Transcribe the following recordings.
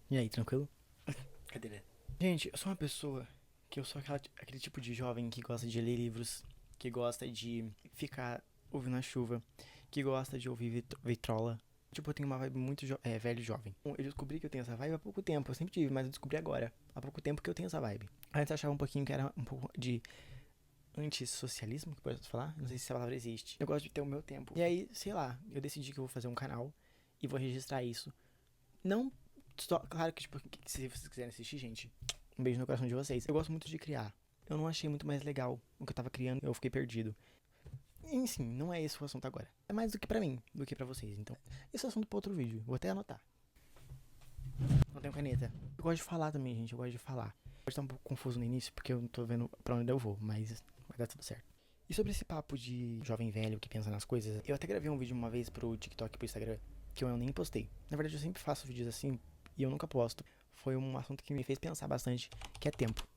E aí, tranquilo? Cadeira. Gente, eu sou uma pessoa que eu sou aquele tipo de jovem que gosta de ler livros, que gosta de ficar ouvindo a chuva, que gosta de ouvir vitrola. Tipo, eu tenho uma vibe muito velho e jovem. Eu descobri que eu tenho essa vibe há pouco tempo, eu sempre tive, mas eu descobri agora, há pouco tempo que eu tenho essa vibe. Antes eu achava um pouquinho que era um pouco de antissocialismo, que pode falar, não sei se essa palavra existe. Eu gosto de ter o meu tempo. E aí, sei lá, eu decidi que eu vou fazer um canal e vou registrar isso. Não, só, claro que, tipo, se vocês quiserem assistir, gente, um beijo no coração de vocês. Eu gosto muito de criar. Eu não achei muito mais legal o que eu tava criando, eu fiquei perdido. Enfim, não é esse o assunto agora. É mais do que pra mim, do que pra vocês. Então, esse é o assunto pra outro vídeo. Vou até anotar. Não tenho caneta. Eu gosto de falar também, gente. Eu gosto de falar. Pode estar um pouco confuso no início, porque eu não tô vendo pra onde eu vou, mas vai dar tudo certo. E sobre esse papo de jovem velho que pensa nas coisas, eu até gravei um vídeo uma vez pro TikTok e pro Instagram, que eu nem postei. Na verdade, eu sempre faço vídeos assim e eu nunca posto. Foi um assunto que me fez pensar bastante, que é tempo.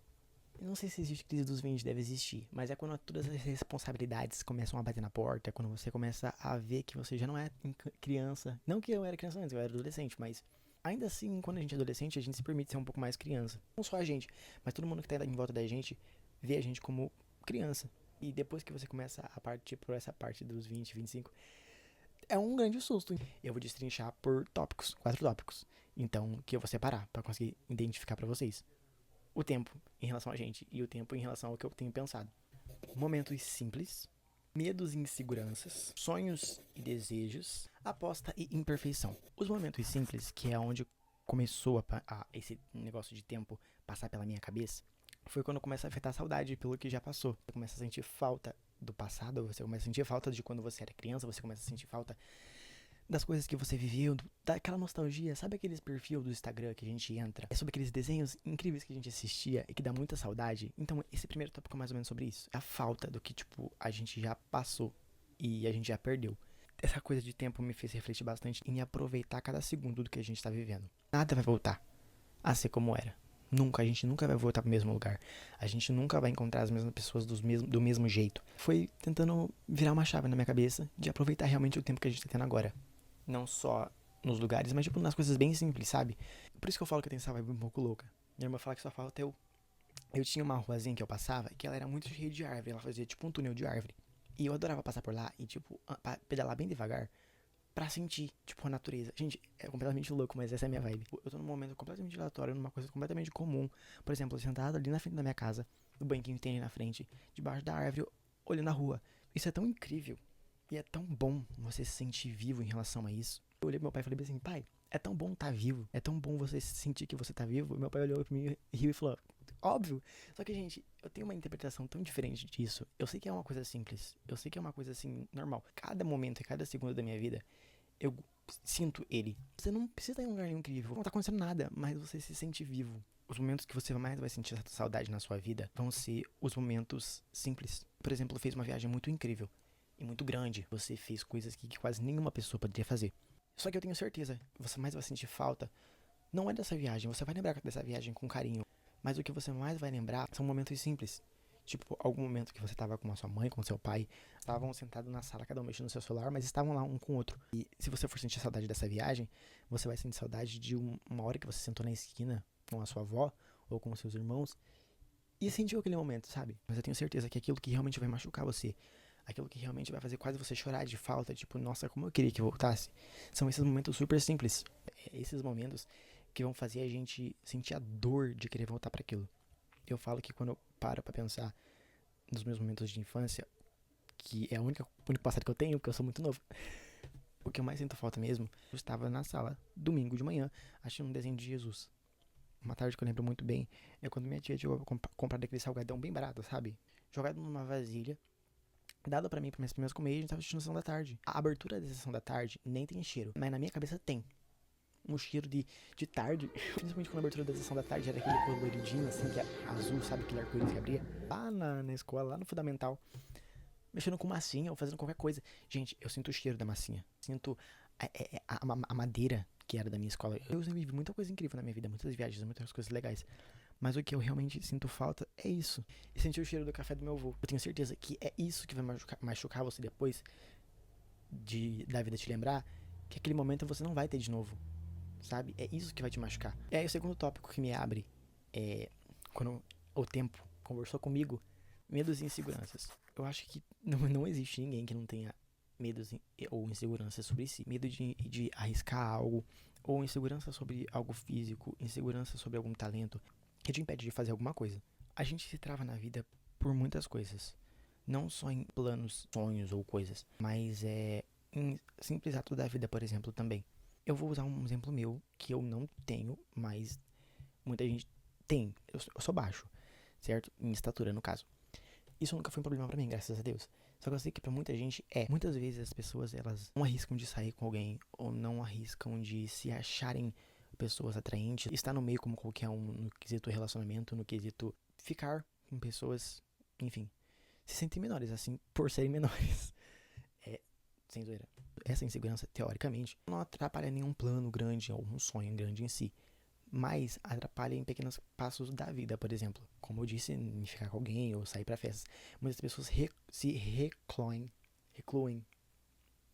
Eu não sei se existe crise dos 20, deve existir, mas é quando todas as responsabilidades começam a bater na porta, é quando você começa a ver que você já não é criança. Não que eu era criança antes, eu era adolescente, mas ainda assim, quando a gente é adolescente, a gente se permite ser um pouco mais criança. Não só a gente, mas todo mundo que tá em volta da gente vê a gente como criança. E depois que você começa a partir por essa parte dos 20, 25, é um grande susto. Eu vou destrinchar por tópicos, 4 tópicos. Então, que eu vou separar para conseguir identificar para vocês o tempo em relação a gente e o tempo em relação ao que eu tenho pensado. Momentos simples, medos e inseguranças, sonhos e desejos, aposta e imperfeição. Os momentos simples, que é onde começou esse negócio de tempo passar pela minha cabeça, foi quando começa a afetar a saudade pelo que já passou. Você começa a sentir falta do passado, você começa a sentir falta de quando você era criança, você começa a sentir falta das coisas que você viveu, daquela nostalgia, sabe aqueles perfil do Instagram que a gente entra? É sobre aqueles desenhos incríveis que a gente assistia e que dá muita saudade. Então, esse primeiro tópico é mais ou menos sobre isso. A falta do que, tipo, a gente já passou e a gente já perdeu. Essa coisa de tempo me fez refletir bastante em aproveitar cada segundo do que a gente tá vivendo. Nada vai voltar a ser como era. Nunca, a gente nunca vai voltar pro mesmo lugar. A gente nunca vai encontrar as mesmas pessoas do mesmo jeito. Foi tentando virar uma chave na minha cabeça de aproveitar realmente o tempo que a gente tá tendo agora. Não só nos lugares, mas tipo nas coisas bem simples, sabe? Por isso que eu falo que eu tenho essa vibe um pouco louca. Minha irmã fala que só falta eu. Eu tinha uma ruazinha que eu passava que ela era muito cheia de árvore. Ela fazia tipo um túnel de árvore. E eu adorava passar por lá e, tipo, pedalar bem devagar pra sentir, tipo, a natureza. Gente, é completamente louco, mas essa é a minha vibe. Eu tô num momento completamente aleatório, numa coisa completamente comum. Por exemplo, sentado ali na frente da minha casa, no banquinho que tem ali na frente, debaixo da árvore, olhando a rua. Isso é tão incrível. E é tão bom você se sentir vivo em relação a isso. Eu olhei pro meu pai e falei assim, pai, é tão bom estar vivo, é tão bom você sentir que você tá vivo. E meu pai olhou pra mim, riu e falou, óbvio. Só que, gente, eu tenho uma interpretação tão diferente disso. Eu sei que é uma coisa simples, eu sei que é uma coisa assim, normal. Cada momento e cada segundo da minha vida, eu sinto ele. Você não precisa ir em um lugar incrível, não tá acontecendo nada, mas você se sente vivo. Os momentos que você mais vai sentir saudade na sua vida vão ser os momentos simples. Por exemplo, fez uma viagem muito incrível e muito grande. Você fez coisas que quase nenhuma pessoa poderia fazer. Só que eu tenho certeza, você mais vai sentir falta. Não é dessa viagem, você vai lembrar dessa viagem com carinho. Mas o que você mais vai lembrar são momentos simples. Tipo, algum momento que você tava com a sua mãe, com seu pai, estavam sentados na sala, cada um mexendo no seu celular, mas estavam lá um com o outro. E se você for sentir saudade dessa viagem, você vai sentir saudade de uma hora que você sentou na esquina com a sua avó ou com os seus irmãos e sentiu aquele momento, sabe? Mas eu tenho certeza que aquilo que realmente vai machucar você, aquilo que realmente vai fazer quase você chorar de falta, tipo, nossa, como eu queria que voltasse, são esses momentos super simples. Esses momentos que vão fazer a gente sentir a dor de querer voltar para aquilo. Eu falo que quando eu paro pra pensar nos meus momentos de infância, que é o único passado que eu tenho, porque eu sou muito novo, o que eu mais sinto falta mesmo, eu estava na sala, domingo de manhã, assistindo um desenho de Jesus. Uma tarde que eu lembro muito bem é quando minha tia tinha comprado aquele salgadão bem barato, sabe? Jogado numa vasilha, dado pra mim, pra minhas primeiras comer, e a gente tava assistindo a sessão da tarde. A abertura da sessão da tarde nem tem cheiro, mas na minha cabeça tem. Um cheiro de tarde, principalmente quando a abertura da sessão da tarde era aquele coloridinho, assim, que é azul, sabe? Aquele arco-íris que abria. Lá na escola, lá no fundamental, mexendo com massinha ou fazendo qualquer coisa. Gente, eu sinto o cheiro da massinha. Sinto a madeira que era da minha escola. Eu vivi muita coisa incrível na minha vida, muitas viagens, muitas coisas legais. Mas o que eu realmente sinto falta é isso. E sentir o cheiro do café do meu avô. Eu tenho certeza que é isso que vai machucar você depois da vida te lembrar que aquele momento você não vai ter de novo. sabe? É isso que vai te machucar. E aí o segundo tópico que me abre é quando o tempo conversou comigo, medos e inseguranças. Eu acho que não existe ninguém que não tenha medos ou inseguranças sobre si. Medo de arriscar algo, ou insegurança sobre algo físico, insegurança sobre algum talento, que te impede de fazer alguma coisa. A gente se trava na vida por muitas coisas. Não só em planos, sonhos ou coisas, mas em simples atos da vida, por exemplo, também. Eu vou usar um exemplo meu, que eu não tenho, mas muita gente tem. Eu sou baixo, certo? Em estatura, no caso. Isso nunca foi um problema pra mim, graças a Deus. Só que eu sei que pra muita gente é. Muitas vezes as pessoas, elas não arriscam de sair com alguém, ou não arriscam de se acharem pessoas atraentes. Estar no meio como qualquer um, no quesito relacionamento, no quesito ficar com pessoas, enfim. Se sentem menores, assim, por serem menores. É, sem zoeira. Essa insegurança, teoricamente, não atrapalha nenhum plano grande ou um sonho grande em si. Mas atrapalha em pequenos passos da vida, por exemplo. Como eu disse, em ficar com alguém ou sair pra festas. Muitas pessoas se recluem.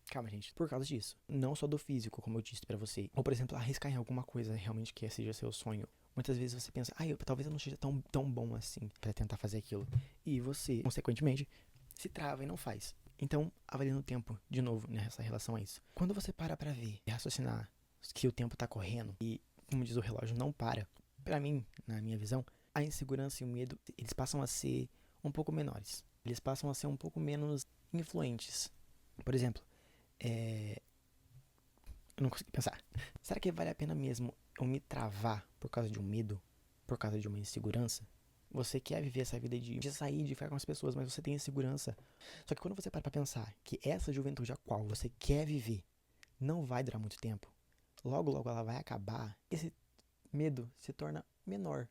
Calma, gente. Por causa disso. Não só do físico, como eu disse pra você. Ou, por exemplo, arriscar em alguma coisa realmente que seja seu sonho. Muitas vezes você pensa, talvez eu não seja tão bom assim pra tentar fazer aquilo. E você, consequentemente, se trava e não faz. Então, avaliando o tempo, de novo, nessa relação a isso. Quando você para pra ver e raciocinar que o tempo tá correndo e, como diz o relógio, não para. Pra mim, na minha visão, a insegurança e o medo, eles passam a ser um pouco menores. Eles passam a ser um pouco menos influentes. Por exemplo, eu não consegui pensar. Será que vale a pena mesmo eu me travar por causa de um medo? Por causa de uma insegurança? Você quer viver essa vida de sair, de ficar com as pessoas, mas você tem insegurança. Só que quando você para pra pensar que essa juventude a qual você quer viver não vai durar muito tempo, logo logo ela vai acabar, esse medo se torna menor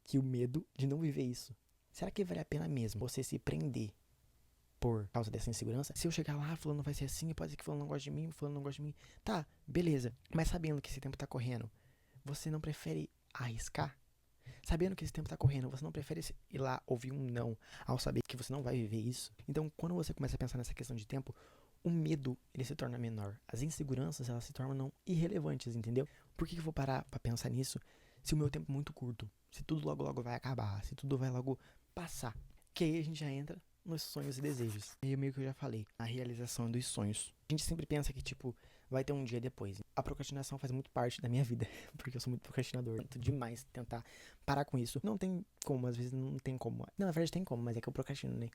que o medo de não viver isso. Será que vale a pena mesmo você se prender por causa dessa insegurança? Se eu chegar lá, fulano vai ser assim, pode ser que fulano não goste de mim, fulano não gosta de mim. Tá, beleza. Mas sabendo que esse tempo tá correndo, você não prefere arriscar? Sabendo que esse tempo tá correndo, você não prefere ir lá ouvir um não ao saber que você não vai viver isso? Então, quando você começa a pensar nessa questão de tempo, o medo, ele se torna menor. As inseguranças, elas se tornam irrelevantes, entendeu? Por que eu vou parar pra pensar nisso se o meu tempo é muito curto? Se tudo logo logo vai acabar, se tudo vai logo passar. Que aí a gente já entra nos sonhos e desejos. E meio que eu já falei, a realização dos sonhos. A gente sempre pensa que, tipo, vai ter um dia depois. A procrastinação faz muito parte da minha vida, porque eu sou muito procrastinador. Tento demais tentar parar com isso. Não tem como, às vezes não tem como. Não, na verdade tem como, mas é que eu procrastino, né?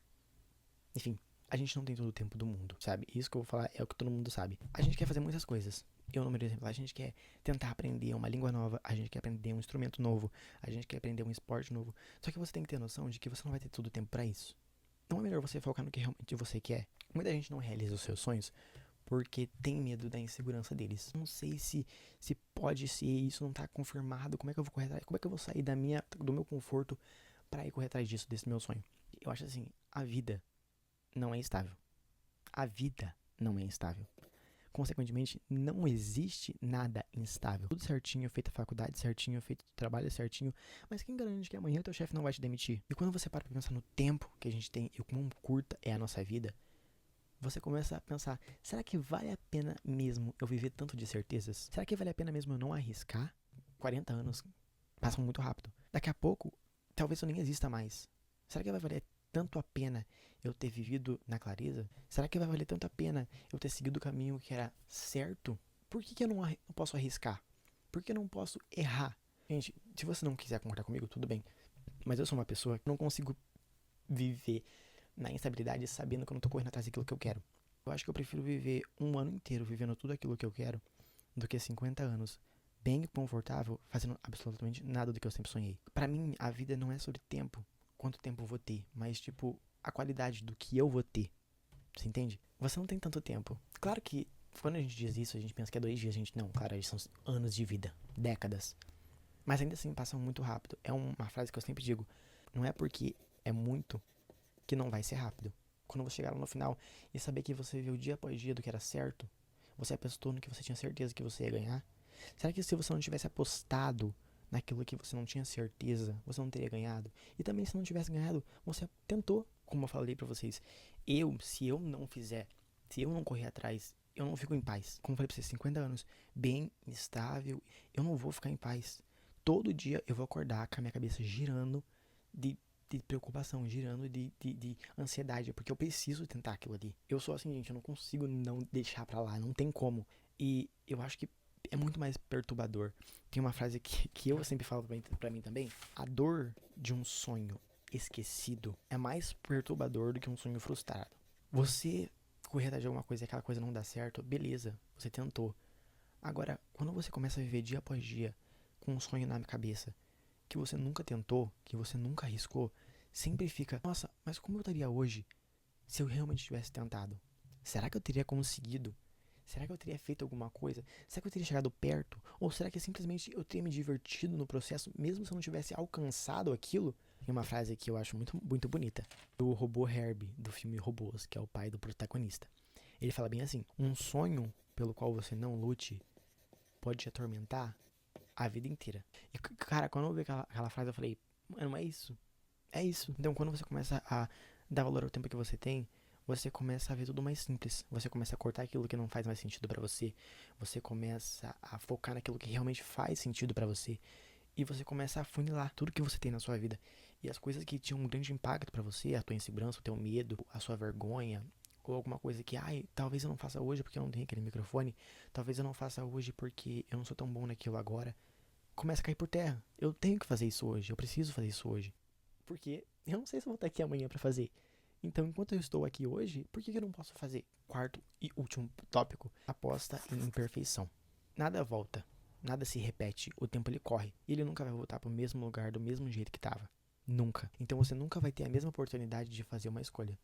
Enfim, a gente não tem todo o tempo do mundo, sabe? Isso que eu vou falar é o que todo mundo sabe. A gente quer fazer muitas coisas. Eu, no meu exemplo, a gente quer tentar aprender uma língua nova, a gente quer aprender um instrumento novo, a gente quer aprender um esporte novo. Só que você tem que ter noção de que você não vai ter todo o tempo pra isso. Não é melhor você focar no que realmente você quer? Muita gente não realiza os seus sonhos porque tem medo da insegurança deles. Não sei se pode ser, isso não tá confirmado. Como é que eu vou correr atrás? Como é que eu vou sair do meu conforto pra ir correr atrás disso, desse meu sonho? Eu acho assim, a vida não é estável. A vida não é instável. Consequentemente, não existe nada instável. Tudo certinho, feita a faculdade certinho, feito o trabalho certinho. Mas quem garante que amanhã o teu chefe não vai te demitir? E quando você para pra pensar no tempo que a gente tem e o quão curta é a nossa vida, você começa a pensar, será que vale a pena mesmo eu viver tanto de certezas? Será que vale a pena mesmo eu não arriscar? 40 anos passam muito rápido. Daqui a pouco, talvez eu nem exista mais. Será que vai valer tanto a pena eu ter vivido na clareza? Será que vai valer tanto a pena eu ter seguido o caminho que era certo? Por que eu não posso arriscar? Por que eu não posso errar? Gente, se você não quiser concordar comigo, tudo bem. Mas eu sou uma pessoa que não consigo viver na instabilidade sabendo que eu não tô correndo atrás daquilo que eu quero. Eu acho que eu prefiro viver um ano inteiro vivendo tudo aquilo que eu quero do que 50 anos bem confortável fazendo absolutamente nada do que eu sempre sonhei. Pra mim, a vida não é sobre tempo, quanto tempo eu vou ter, mas tipo, a qualidade do que eu vou ter. Você entende? Você não tem tanto tempo. Claro que quando a gente diz isso, a gente pensa que é 2 dias, a gente não, claro, são anos de vida, décadas. Mas ainda assim passam muito rápido. É uma frase que eu sempre digo, não é porque é muito que não vai ser rápido. Quando você chegar lá no final e saber que você viveu dia após dia do que era certo, você apostou no que você tinha certeza que você ia ganhar. Será que se você não tivesse apostado naquilo que você não tinha certeza, você não teria ganhado? E também se não tivesse ganhado, você tentou, como eu falei pra vocês. Se eu não fizer, se eu não correr atrás, eu não fico em paz. Como eu falei pra você, 50 anos, bem estável, eu não vou ficar em paz. Todo dia eu vou acordar com a minha cabeça girando de, de preocupação, girando de ansiedade, porque eu preciso tentar aquilo ali. Eu sou assim, gente, eu não consigo não deixar pra lá, não tem como. E eu acho que é muito mais perturbador. Tem uma frase que eu sempre falo pra mim também: a dor de um sonho esquecido é mais perturbador do que um sonho frustrado. Você correr atrás de alguma coisa e aquela coisa não dá certo, beleza, você tentou. Agora, quando você começa a viver dia após dia com um sonho na cabeça que você nunca tentou, que você nunca arriscou, sempre fica, nossa, mas como eu estaria hoje se eu realmente tivesse tentado? Será que eu teria conseguido? Será que eu teria feito alguma coisa? Será que eu teria chegado perto? Ou será que simplesmente eu teria me divertido no processo, mesmo se eu não tivesse alcançado aquilo? Tem uma frase que eu acho muito bonita, do robô Herbie, do filme Robôs, que é o pai do protagonista. Ele fala bem assim: um sonho pelo qual você não lute pode te atormentar a vida inteira. E, cara, quando eu vi aquela frase, eu falei, mano, é isso. É isso. Então, quando você começa a dar valor ao tempo que você tem, você começa a ver tudo mais simples. Você começa a cortar aquilo que não faz mais sentido pra você. Você começa a focar naquilo que realmente faz sentido pra você. E você começa a funilar tudo que você tem na sua vida. E as coisas que tinham um grande impacto pra você, a tua insegurança, o teu medo, a sua vergonha, ou alguma coisa que, ai, talvez eu não faça hoje porque eu não tenho aquele microfone, talvez eu não faça hoje porque eu não sou tão bom naquilo agora, começa a cair por terra. Eu tenho que fazer isso hoje, eu preciso fazer isso hoje. Porque eu não sei se eu vou estar aqui amanhã pra fazer. Então, enquanto eu estou aqui hoje, por que eu não posso fazer? Quarto e último tópico: aposta em imperfeição. Nada volta, nada se repete, o tempo ele corre. E ele nunca vai voltar pro mesmo lugar do mesmo jeito que estava. Nunca. Então você nunca vai ter a mesma oportunidade de fazer uma escolha.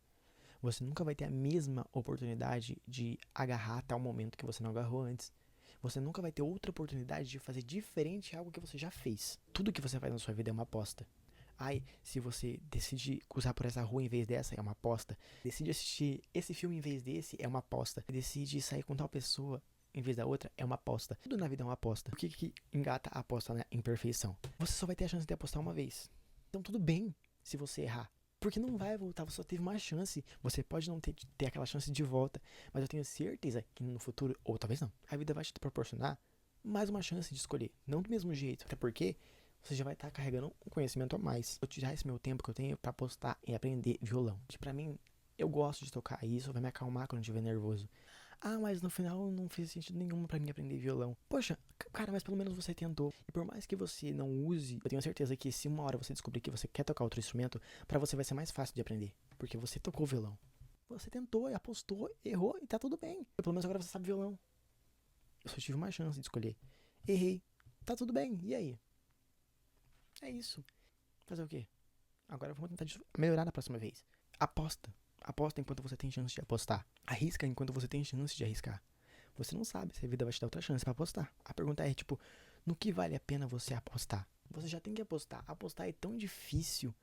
Você nunca vai ter a mesma oportunidade de agarrar tal momento que você não agarrou antes. Você nunca vai ter outra oportunidade de fazer diferente algo que você já fez. Tudo que você faz na sua vida é uma aposta. Ai, se você decide cruzar por essa rua em vez dessa, é uma aposta. Decide assistir esse filme em vez desse, é uma aposta. Decide sair com tal pessoa em vez da outra, é uma aposta. Tudo na vida é uma aposta. O que engata a aposta na imperfeição? Você só vai ter a chance de apostar uma vez. Então tudo bem se você errar. Porque não vai voltar, você só teve uma chance. Você pode não ter aquela chance de volta, mas eu tenho certeza que no futuro, ou talvez não, a vida vai te proporcionar mais uma chance de escolher. Não do mesmo jeito, até porque você já vai estar carregando um conhecimento a mais. Vou tirar esse meu tempo que eu tenho pra apostar em aprender violão. Que pra mim, eu gosto de tocar isso, vai me acalmar quando eu estiver nervoso. Ah, mas no final não fez sentido nenhum pra mim aprender violão. Poxa, cara, mas pelo menos você tentou. E por mais que você não use, eu tenho certeza que se uma hora você descobrir que você quer tocar outro instrumento, pra você vai ser mais fácil de aprender. Porque você tocou violão. Você tentou, apostou, errou e tá tudo bem. Pelo menos agora você sabe violão. Eu só tive uma chance de escolher. Errei. Tá tudo bem. E aí? É isso. Fazer o quê? Agora vamos tentar melhorar na próxima vez. Aposta. Aposta enquanto você tem chance de apostar. Arrisca enquanto você tem chance de arriscar. Você não sabe se a vida vai te dar outra chance pra apostar. A pergunta é, tipo, no que vale a pena você apostar? Você já tem que apostar. Apostar é tão difícil.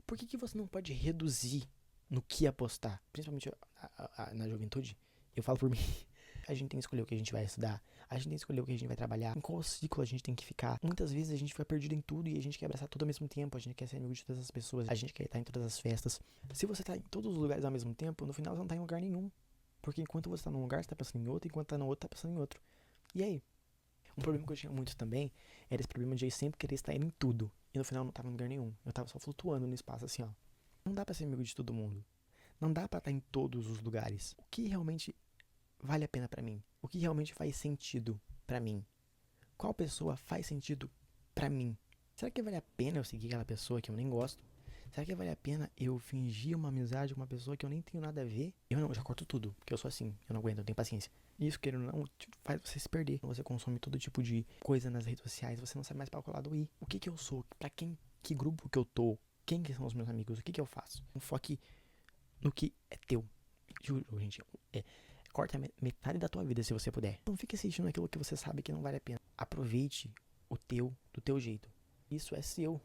Por que você não pode reduzir no que apostar? Principalmente na juventude. Eu falo por mim. A gente tem que escolher o que a gente vai estudar. A gente tem que escolher o que a gente vai trabalhar. Em qual ciclo a gente tem que ficar. Muitas vezes a gente fica perdido em tudo e a gente quer abraçar tudo ao mesmo tempo. A gente quer ser amigo de todas as pessoas. A gente quer estar em todas as festas. Se você tá em todos os lugares ao mesmo tempo, no final você não tá em lugar nenhum. Porque enquanto você tá num lugar, você tá pensando em outro. Enquanto tá no outro, tá pensando em outro. E aí? Um problema que eu tinha muito também era esse problema de eu sempre querer estar em tudo. E no final eu não tava em lugar nenhum. Eu tava só flutuando no espaço assim, ó. Não dá pra ser amigo de todo mundo. Não dá pra estar em todos os lugares. O que realmente vale a pena pra mim? O que realmente faz sentido pra mim? Qual pessoa faz sentido pra mim? Será que vale a pena eu seguir aquela pessoa que eu nem gosto? Será que vale a pena eu fingir uma amizade com uma pessoa que eu nem tenho nada a ver? Eu já corto tudo, porque eu sou assim, eu não aguento, eu tenho paciência. E isso, querendo ou não, faz você se perder. Quando você consome todo tipo de coisa nas redes sociais, você não sabe mais pra qual lado ir. O que eu sou? Pra quem? Que grupo que eu tô? Quem que são os meus amigos? O que eu faço? Foque no que é teu. Juro, gente, corta metade da tua vida se você puder. Não fique assistindo aquilo que você sabe que não vale a pena. Aproveite do teu jeito. Isso é seu.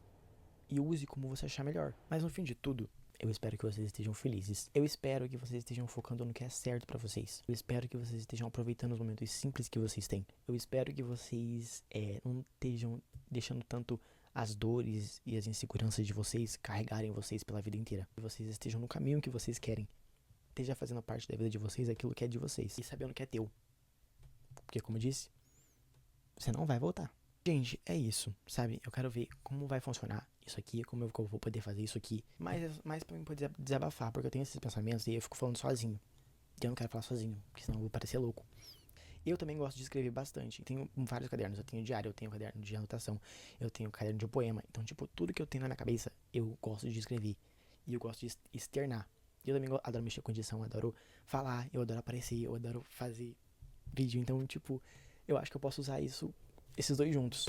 E use como você achar melhor. Mas no fim de tudo, eu espero que vocês estejam felizes. Eu espero que vocês estejam focando no que é certo pra vocês. Eu espero que vocês estejam aproveitando os momentos simples que vocês têm. Eu espero que vocês não estejam deixando tanto as dores e as inseguranças de vocês carregarem vocês pela vida inteira. Que vocês estejam no caminho que vocês querem. esteja fazendo parte da vida de vocês aquilo que é de vocês. E sabendo que é teu. Porque, como eu disse, você não vai voltar. Gente, é isso, sabe? Eu quero ver como vai funcionar isso aqui, como eu vou poder fazer isso aqui. Mas mais pra mim poder desabafar, porque eu tenho esses pensamentos e eu fico falando sozinho. E eu não quero falar sozinho, porque senão eu vou parecer louco. Eu também gosto de escrever bastante. Tenho vários cadernos. Eu tenho diário, eu tenho caderno de anotação, eu tenho caderno de poema. Então, tipo, tudo que eu tenho na minha cabeça, eu gosto de escrever. E eu gosto de externar. Eu também adoro mexer com edição, adoro falar, eu adoro aparecer, eu adoro fazer vídeo. Então, tipo, eu acho que eu posso usar esses dois juntos.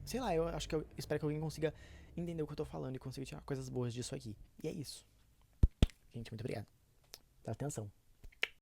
Sei lá, eu acho que eu espero que alguém consiga entender o que eu tô falando e consiga tirar coisas boas disso aqui. E é isso. Gente, muito obrigado pela atenção.